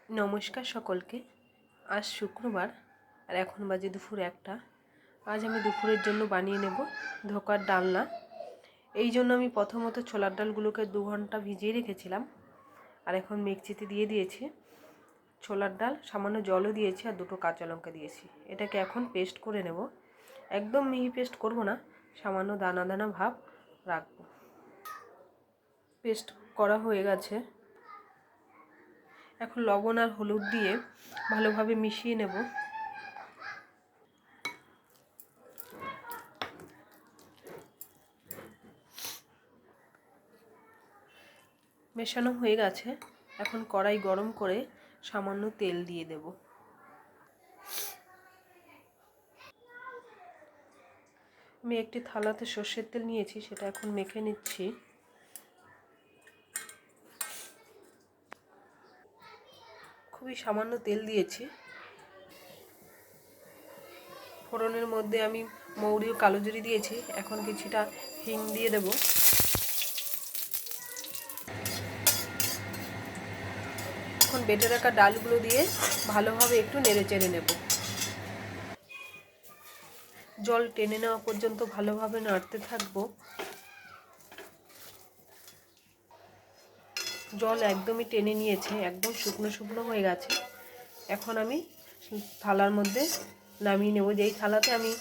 নমস্কার সকলকে। আজ শুক্রবার আর এখন বাজে দুপুর 1টা। আজ আমি দুপুরের জন্য বানিয়ে নেব ধোকার ডালনা। এই জন্য আমি প্রথমত ছোলার ডালগুলোকে 2 ঘন্টা ভিজিয়ে রেখেছিলাম আর এখন মিক্সিতে দিয়ে দিয়েছি। ছোলার ডাল সামান্য জলও দিয়েছি আর 2টো কাঁচা লঙ্কা দিয়েছি। এটাকে এখন পেস্ট করে নেব। একদম মিহি পেস্ট করব না, সামান্য দানা দানা ভাব রাখবো। পেস্ট করা হয়ে গেছে। এখন লবণ আর হলুদ দিয়ে ভালোভাবে মিশিয়ে নেব। মেশানো হয়ে গেছে। এখন কড়াই গরম করে সামান্য তেল দিয়ে দেব। আমি একটি থালাতে সর্ষের তেল নিয়েছি, সেটা এখন মেখে নিচ্ছি। খুবই সামান্য তেল দিয়েছি। ফোড়নের মধ্যে আমি মৌরি ও কালো জিরে দিয়েছি। এখন কিছুটা হিং দিয়ে দেব। এখন বেটে রাখা ডালগুলো দিয়ে ভালোভাবে একটু নেড়ে চেড়ে নেব। জল টেনে নেওয়া পর্যন্ত ভালোভাবে নাড়তে থাকবো। জল একদমই টেনে নিয়েছে, একদম শুকনো শুকনো হয়ে গেছে। এখন আমি থালার মধ্যে নামিয়ে নেব। যেই থালাতে আমি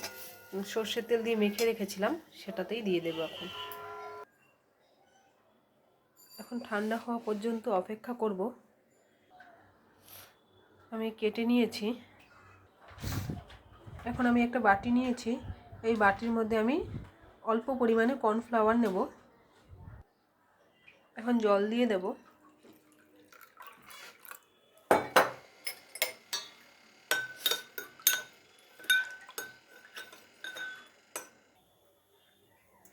সর্ষের তেল দিয়ে মেখে রেখেছিলাম সেটাতেই দিয়ে দেব। এখন ঠান্ডা হওয়া পর্যন্ত অপেক্ষা করব। আমি কেটে নিয়েছি। এখন আমি একটা বাটি নিয়েছি। এই বাটির মধ্যে আমি অল্প পরিমাণে কর্নফ্লাওয়ার নেব। এখন জল দিয়ে দেব।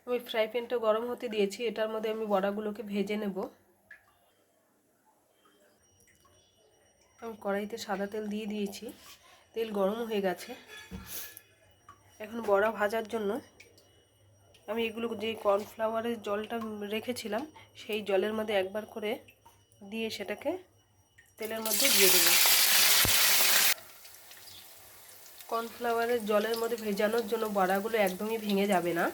আমি ফ্রাই প্যানটা গরম হতে দিয়েছি। এটার মধ্যে আমি বড়াগুলোকে ভেজে নেব। আমি কড়াইতে সাদা তেল দিয়ে দিয়েছি। তেল গরম হয়ে গেছে। এখন বড়া ভাজার জন্য আমি এগুলো যে কর্নফ্লাওয়ারের জলটা রেখেছিলাম সেই জলের মধ্যে একবার করে দিয়ে সেটাকে তেলের মধ্যে দিয়ে দেব। কর্নফ্লাওয়ারের জলের মধ্যে ভেজানোর জন্য বড়াগুলো একদমই ভেঙে যাবে না।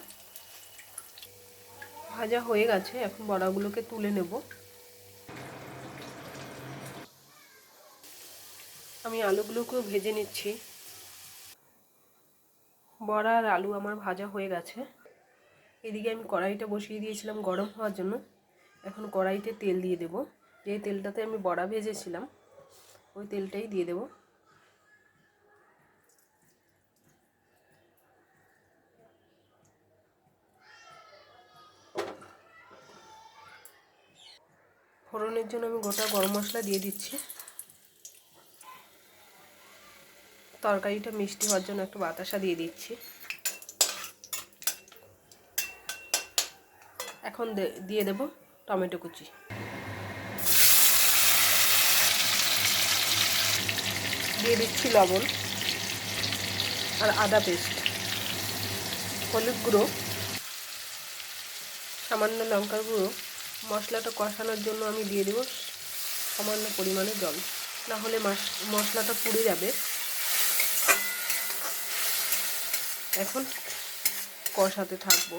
ভাজা হয়ে গেছে। এখন বড়াগুলোকে তুলে নেব। আমি আলুগুলোকেও ভেজে নিচ্ছি। বড়া আর আলু আমার ভাজা হয়ে গেছে। এদিকে আমি কড়াইটা বসিয়ে দিয়েছিলাম গরম হওয়ার জন্য। এখন কড়াইতে তেল দিয়ে দেব। যে তেলটাতে আমি বড়া ভেজেছিলাম ওই তেলটাই দিয়ে দেব। ফোড়নের জন্য আমি গোটা গরম মশলা দিয়ে দিচ্ছি। তরকারিটা মিষ্টি হওয়ার জন্য একটু বাতাসা দিয়ে দিচ্ছি। এখন দিয়ে দেব টমেটো কুচি। দিয়ে দিচ্ছি লবণ আর আদা পেস্ট, হলুদ গুঁড়ো, সামান্য লঙ্কার গুঁড়ো। মশলাটা কষানোর জন্য আমি দিয়ে দেব সামান্য পরিমাণে জল, না হলে মশলাটা পুড়ে যাবে। এখন কষাতে থাকবো।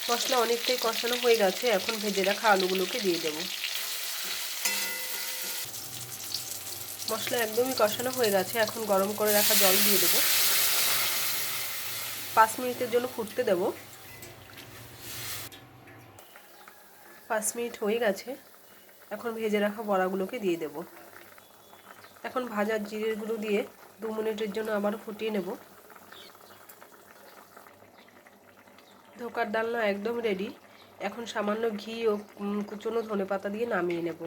মশলা অনেকটাই কষানো হয়ে গেছে। এখন ভেজে রাখা আলুগুলোকে দিয়ে দেব। মশলা একদমই কষানো হয়ে গেছে। এখন গরম করে রাখা জল দিয়ে দেব। 5 মিনিটের জন্য ফুটতে দেব। 5 মিনিট হয়ে গেছে। এখন ভেজে রাখা বড়াগুলোকে দিয়ে দেব। এখন ভাজা জিরের গুঁড়ো দিয়ে 2 মিনিটের জন্য আবার ফুটিয়ে নেব। ধোকার ডালনা একদম রেডি। এখন সামান্য ঘি ও কুচনো ধনেপাতা দিয়ে নামিয়ে নেব।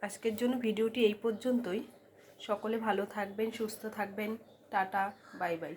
আজকের জন্য ভিডিওটি এই পর্যন্তই। সকলে ভালো থাকবেন, সুস্থ থাকবেন। Tata, bye bye.